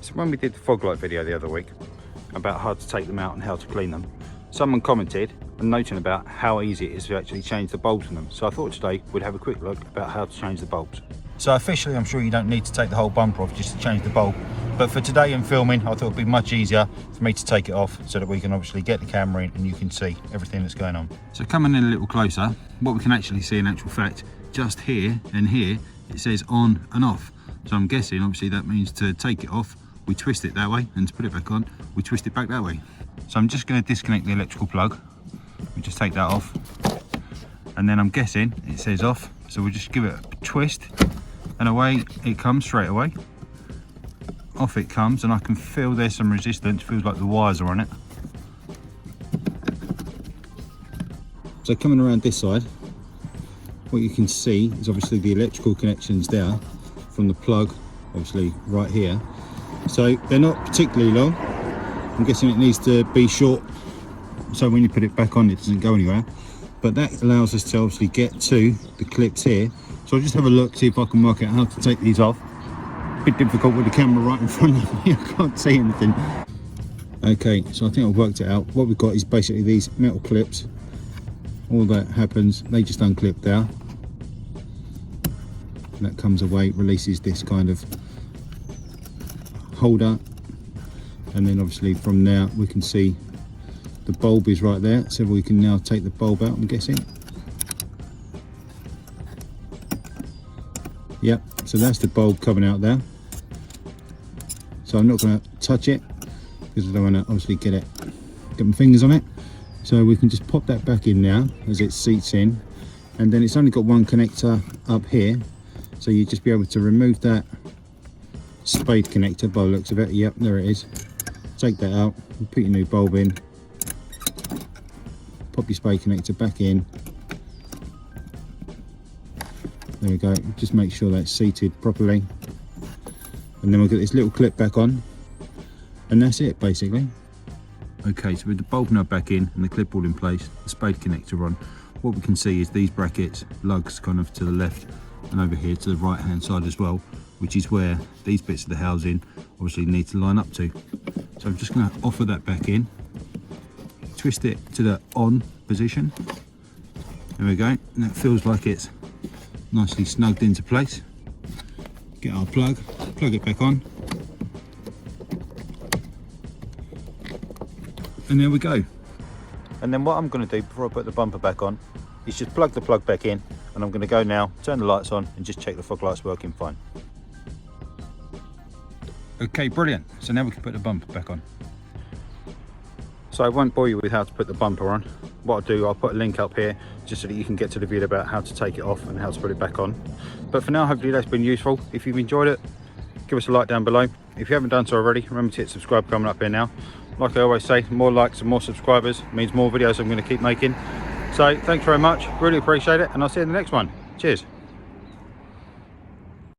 So when we did the fog light video the other week about how to take them out and how to clean them, someone commented and noting about how easy it is to actually change the bulbs in them. So I thought today we'd have a quick look about how to change the bulbs. So officially I'm sure you don't need to take the whole bumper off just to change the bulb, but for today and filming I thought it'd be much easier for me to take it off so that we can obviously get the camera in and you can see everything that's going on. So coming in a little closer, what we can actually see in actual fact, just here and here it says on and off. So I'm guessing obviously that means to take it off we twist it that way, and to put it back on we twist it back that way. So I'm just going to disconnect the electrical plug. We just take that off, and then I'm guessing it says off, so we'll just give it a twist and away it comes straight away. Off it comes, and I can feel there's some resistance, feels like the wires are on it. So coming around this side, what you can see is obviously the electrical connections there from the plug, obviously right here. So they're not particularly long. I'm guessing it needs to be short, so when you put it back on it doesn't go anywhere. But that allows us to obviously get to the clips here. So I'll just have a look, see if I can work out how to take these off. A bit difficult with the camera right in front of me, I can't see anything. Okay, so I think I've worked it out. What we've got is basically these metal clips. All that happens, they just unclip there. And that comes away, releases this kind of holder, and then obviously from there we can see the bulb is right there, so we can now take the bulb out, I'm guessing. Yep, so that's the bulb coming out there. So I'm not going to touch it because I don't want to obviously get my fingers on it. So we can just pop that back in now as it seats in, and then it's only got one connector up here, so you just be able to remove that spade connector by the looks of it. Yep, there it is. Take that out, put your new bulb in, pop your spade connector back in. There we go, just make sure that's seated properly, and then we'll get this little clip back on, and that's it basically. Okay, so with the bulb now back in and the clip all in place, the spade connector on, what we can see is these brackets, lugs kind of to the left and over here to the right hand side as well, which is where these bits of the housing obviously need to line up to. So I'm just going to offer that back in, twist it to the on position. There we go, and that feels like it's nicely snugged into place. Get our plug it back on, and there we go. And then what I'm going to do before I put the bumper back on is just plug the plug back in, and I'm going to go now, turn the lights on and just check the fog lights working fine. Okay, brilliant. So now we can put the bumper back on. So I won't bore you with how to put the bumper on. What I'll do, I'll put a link up here just so that you can get to the video about how to take it off and how to put it back on. But for now, hopefully that's been useful. If you've enjoyed it, give us a like down below. If you haven't done so already, remember to hit subscribe coming up here now. Like I always say, more likes and more subscribers means more videos I'm going to keep making. So thanks very much, really appreciate it, and I'll see you in the next one. Cheers.